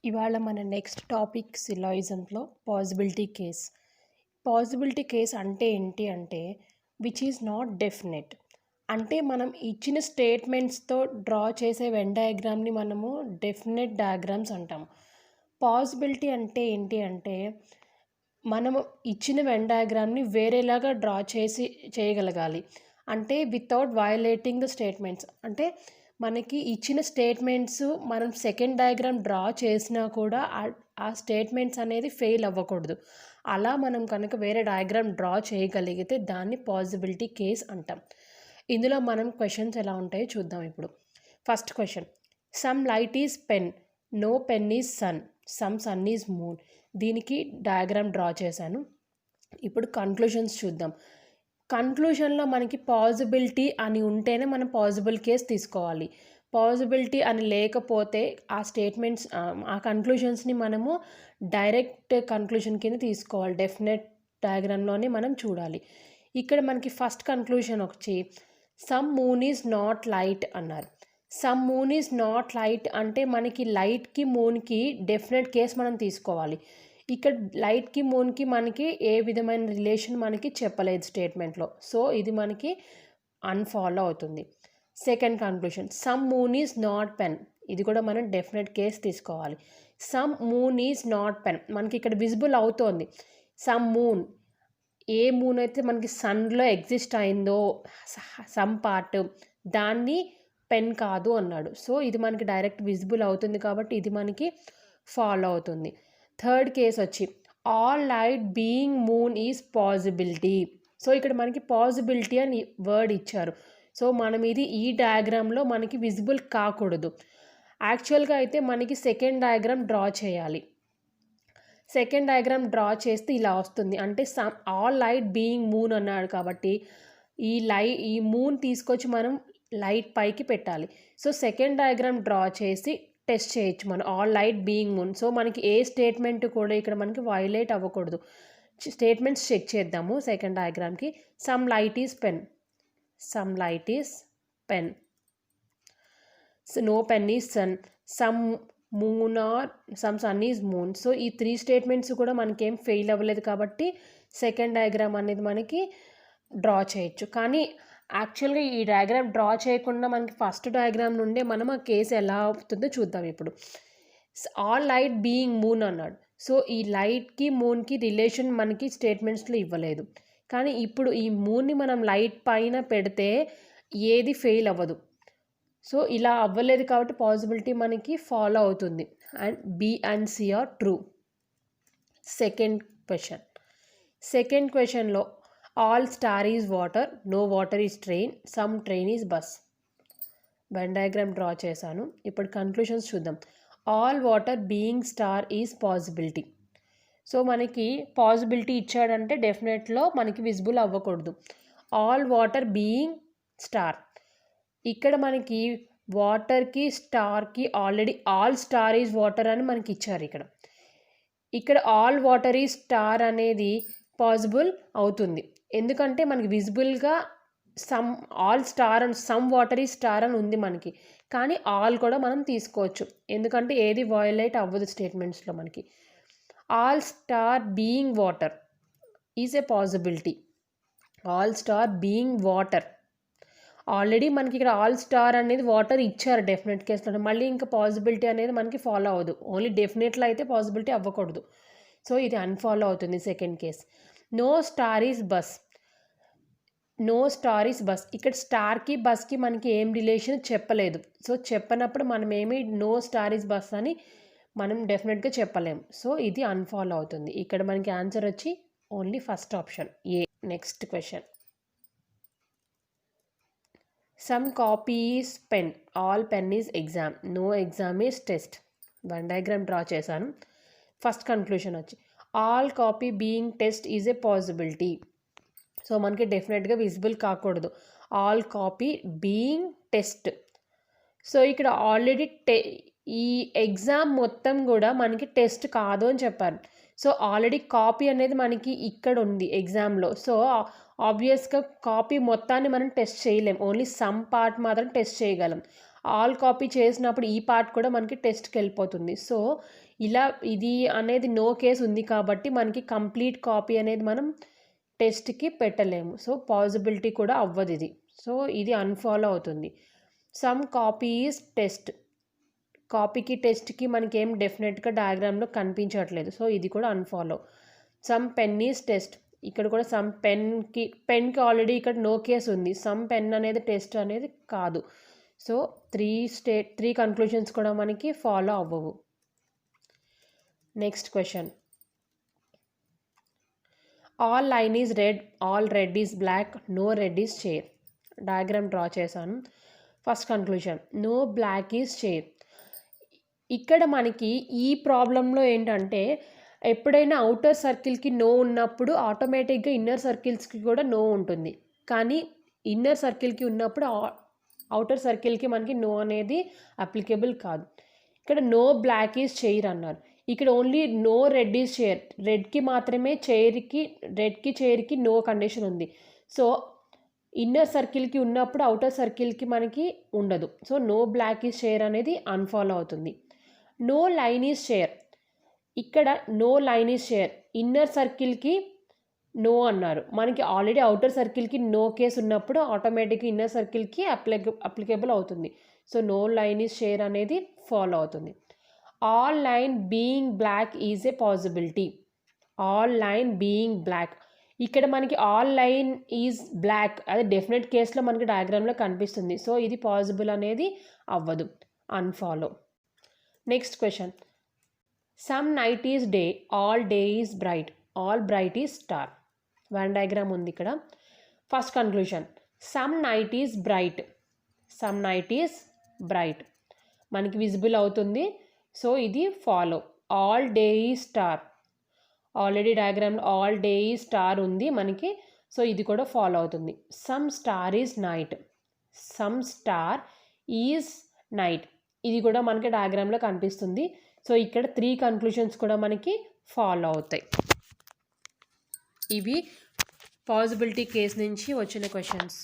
ఇవాళ మన next topic సిలాయిజంలో పాసిబిలిటీ కేస్. పాసిబిలిటీ కేస్ అంటే ఏంటి అంటే విచ్ ఈజ్ నాట్ డెఫినెట్. అంటే మనం ఇచ్చిన స్టేట్మెంట్స్తో డ్రా చేసే వెన్ డయాగ్రామ్ని మనము డెఫినెట్ డయాగ్రామ్స్ అంటాము. పాసిబిలిటీ అంటే ఏంటి అంటే మనము ఇచ్చిన వెన్ డయాగ్రామ్ని వేరేలాగా డ్రా చేయగలగాలి. అంటే వితౌట్ వయలేటింగ్ ద స్టేట్మెంట్స్. అంటే మనకి ఇచ్చిన స్టేట్మెంట్స్ మనం సెకండ్ డయాగ్రామ్ డ్రా చేసినా కూడా ఆ స్టేట్మెంట్స్ అనేది ఫెయిల్ అవ్వకూడదు. అలా మనం కనుక వేరే డయాగ్రామ్ డ్రా చేయగలిగితే దాన్ని పాసిబిలిటీ కేస్ అంటాం. ఇందులో మనం క్వశ్చన్స్ ఎలా ఉంటాయో చూద్దాం ఇప్పుడు. First question, some light is pen, no pen is sun, some sun is moon. దీనికి డయాగ్రామ్ డ్రా చేశాను. ఇప్పుడు కన్క్లూషన్స్ చూద్దాం. కన్క్లూషన్లో మనకి పాసిబిలిటీ అని ఉంటేనే మనం పాసిబుల్ కేస్ తీసుకోవాలి. పాసిబిలిటీ అని లేకపోతే ఆ స్టేట్మెంట్స్ ఆ కన్క్లూషన్స్ని మనము డైరెక్ట్ కన్క్లూషన్ కింద తీసుకోవాలి. డెఫినెట్ డయాగ్రామ్లోనే మనం చూడాలి. ఇక్కడ మనకి ఫస్ట్ కన్క్లూషన్ వచ్చి some moon is not light అన్నారు. Some moon is not light అంటే మనకి లైట్కి మూన్కి డెఫినెట్ కేస్ మనం తీసుకోవాలి. ఇక్కడ లైట్కి మూన్కి మనకి ఏ విధమైన రిలేషన్ మనకి చెప్పలేదు స్టేట్మెంట్లో. సో ఇది మనకి అన్ఫాలో అవుతుంది. Second conclusion, some moon is not pen. ఇది కూడా మనం డెఫినెట్ కేస్ తీసుకోవాలి. Some moon is not pen మనకి ఇక్కడ విజిబుల్ అవుతోంది. సమ్ మూన్, ఏ మూన్ అయితే మనకి సన్లో ఎగ్జిస్ట్ అయిందో సమ్ పార్ట్, దాన్ని పెన్ కాదు అన్నాడు. సో ఇది మనకి డైరెక్ట్ విజిబుల్ అవుతుంది కాబట్టి ఇది మనకి ఫాలో అవుతుంది. థర్డ్ కేస్ వచ్చి all light being moon is possibility. So ఇక్కడ మనకి పాసిబిలిటీ అని వర్డ్ ఇచ్చారు. సో మనం ఇది ఈ డయాగ్రామ్లో మనకి విజిబుల్ కాకూడదు. యాక్చువల్గా అయితే మనకి సెకండ్ డయాగ్రామ్ డ్రా చేయాలి. సెకండ్ డయాగ్రామ్ డ్రా చేస్తే ఇలా వస్తుంది. అంటే ఆల్ లైట్ బీయింగ్ మూన్ అన్నాడు కాబట్టి ఈ మూన్ తీసుకొచ్చి మనం లైట్ పైకి పెట్టాలి. సో సెకండ్ డయాగ్రామ్ డ్రా చేసి టెస్ట్ చేయొచ్చు మనం all light being moon. So మనకి ఏ స్టేట్మెంట్ కూడా ఇక్కడ మనకి వయలేట్ అవ్వకూడదు. స్టేట్మెంట్స్ చెక్ చేద్దాము సెకండ్ డయాగ్రామ్కి. Some light is pen, some light is pen, no pen is sun, some moon are some sun is moon. So ఈ త్రీ స్టేట్మెంట్స్ కూడా మనకేం ఫెయిల్ అవ్వలేదు కాబట్టి సెకండ్ డయాగ్రామ్ అనేది మనకి డ్రా చేయొచ్చు. కానీ యాక్చువల్గా ఈ డయాగ్రామ్ డ్రా చేయకుండా మనకి ఫస్ట్ డయాగ్రామ్ నుండే మనం ఆ కేసు ఎలా అవుతుందో చూద్దాం ఇప్పుడు. ఆల్ లైట్ బీయింగ్ మూన్ అన్నాడు. సో ఈ లైట్కి మూన్కి రిలేషన్ మనకి స్టేట్మెంట్స్లో ఇవ్వలేదు. కానీ ఇప్పుడు ఈ మూన్ని మనం లైట్ పైన పెడితే ఏది ఫెయిల్ అవ్వదు. సో ఇలా అవ్వలేదు కాబట్టి పాసిబిలిటీ మనకి ఫాలో అవుతుంది. And B and C are true. Second క్వశ్చన్లో all star is water, no water is train, some train is bus. When diagram draw చేశాను. ఇప్పుడు కన్క్లూషన్స్ చూద్దాం. All water being star is possibility. So మనకి possibility ఇచ్చాడంటే డెఫినెట్లో మనకి visible అవ్వకూడదు. All water being star, ఇక్కడ మనకి వాటర్కి స్టార్కి already all star is water అని మనకి ఇచ్చారు. ఇక్కడ ఆల్ వాటర్ ఈజ్ స్టార్ అనేది పాసిబుల్ అవుతుంది. ఎందుకంటే మనకి విజిబుల్గా some all star and some water is star అని ఉంది మనకి. కానీ ఆల్ కూడా మనం తీసుకోవచ్చు ఎందుకంటే ఏది వయలేట్ అవ్వదు స్టేట్మెంట్స్లో మనకి. All star being water is a possibility. All star being water, already మనకి ఇక్కడ ఆల్ స్టార్ అనేది వాటర్ ఇచ్చారు డెఫినెట్ కేసులో. మళ్ళీ ఇంకా పాసిబిలిటీ అనేది మనకి ఫాలో అవ్వదు. ఓన్లీ డెఫినెట్లో అయితే పాసిబిలిటీ అవ్వకూడదు. సో ఇది అన్ఫాలో అవుతుంది second case. No star is bus, no star is bus. ఇక్కడ స్టార్కి బస్కి మనకి ఏం రిలేషన్ చెప్పలేదు. సో చెప్పనప్పుడు మనం ఏమి నో స్టార్ ఈజ్ బస్ అని మనం డెఫినెట్గా చెప్పలేము. సో ఇది అన్ఫాలో అవుతుంది. ఇక్కడ మనకి ఆన్సర్ వచ్చి only first option A. Next question, some copy is pen, all pen is exam, no exam is test. One diagram draw చేశాను. ఫస్ట్ కన్క్లూషన్ వచ్చి all copy being test is a possibility. So మనకి డెఫినెట్గా visible కాకూడదు. All copy being test. So ఇక్కడ already ఈ exam మొత్తం కూడా మనకి టెస్ట్ కాదు అని చెప్పారు. సో ఆల్రెడీ కాపీ అనేది మనకి ఇక్కడ ఉంది ఎగ్జామ్లో. సో ఆబ్వియస్గా కాపీ మొత్తాన్ని మనం టెస్ట్ చేయలేం, ఓన్లీ సమ్ పార్ట్ మాత్రం టెస్ట్ చేయగలం. ఆల్ కాపీ చేసినప్పుడు ఈ పార్ట్ కూడా మనకి టెస్ట్కి వెళ్ళిపోతుంది. సో ఇలా ఇది అనేది నో కేస్ ఉంది కాబట్టి మనకి కంప్లీట్ కాపీ అనేది మనం టెస్ట్కి పెట్టలేము. సో పాసిబిలిటీ కూడా అవ్వదు ఇది. సో ఇది అన్ఫాలో అవుతుంది. సమ్ కాపీ ఈజ్ టెస్ట్, కాపీకి టెస్ట్కి మనకి ఏం డెఫినెట్గా డయాగ్రామ్లో కనిపించట్లేదు. సో ఇది కూడా unfollow. Some pen is test, ఇక్కడ కూడా సమ్ పెన్కి ఆల్రెడీ ఇక్కడ నో కేస్ ఉంది. సమ్ పెన్ అనేది టెస్ట్ అనేది కాదు. సో త్రీ కన్క్లూషన్స్ కూడా మనకి ఫాలో అవ్వవు. Next question, all line is red, all red is black, no red is chair. Diagram draw చేశాను. First conclusion, no black is chair. ఇక్కడ మనకి ఈ ప్రాబ్లంలో ఏంటంటే ఎప్పుడైనా అవుటర్ సర్కిల్కి నో ఉన్నప్పుడు ఆటోమేటిక్గా ఇన్నర్ సర్కిల్స్కి కూడా నో ఉంటుంది. కానీ ఇన్నర్ సర్కిల్కి ఉన్నప్పుడు అవుటర్ సర్కిల్కి మనకి నో అనేది అప్లికేబుల్ కాదు. ఇక్కడ నో బ్లాక్ ఈజ్ చైర్ అన్నారు. ఇక్కడ only no red is chair, రెడ్కి మాత్రమే చైర్కి నో కండిషన్ ఉంది. సో ఇన్నర్ సర్కిల్కి ఉన్నప్పుడు అవుటర్ సర్కిల్కి మనకి ఉండదు. So no black is chair అనేది అన్ఫాలో అవుతుంది. నో లైన్ ఈజ్ చైర్, ఇక్కడ no line is chair, inner సర్కిల్కి నో అన్నారు. మనకి ఆల్రెడీ అవుటర్ సర్కిల్కి నో కేస్ ఉన్నప్పుడు ఆటోమేటిక్గా ఇన్నర్ సర్కిల్కి అప్లికేబుల్ అవుతుంది. So no line is chair అనేది ఫాలో అవుతుంది. All line being black is a possibility, all line being black, ఇక్కడ మనకి ఆల్ లైన్ ఈజ్ బ్లాక్ అది డెఫినెట్ కేస్లో మనకి డయాగ్రామ్లో కనిపిస్తుంది. సో ఇది పాసిబుల్ అనేది అవ్వదు, unfollow. Next question, some night is day, all day is bright, all bright is star. One diagram ఉంది ఇక్కడ. First conclusion, some night is bright, some night is bright మనకి విజిబుల్ అవుతుంది. సో ఇది follow. All day is star, already డయాగ్రామ్లో all day is star ఉంది మనకి. So ఇది కూడా ఫాలో అవుతుంది. Some star is night, some star is night, ఇది కూడా మనకి డయాగ్రామ్లో కనిపిస్తుంది. సో ఇక్కడ 3 కన్క్లూషన్స్ కూడా మనకి ఫాలో అవుతాయి. ఇవి పాసిబిలిటీ కేస్ నుంచి వచ్చిన క్వశ్చన్స్.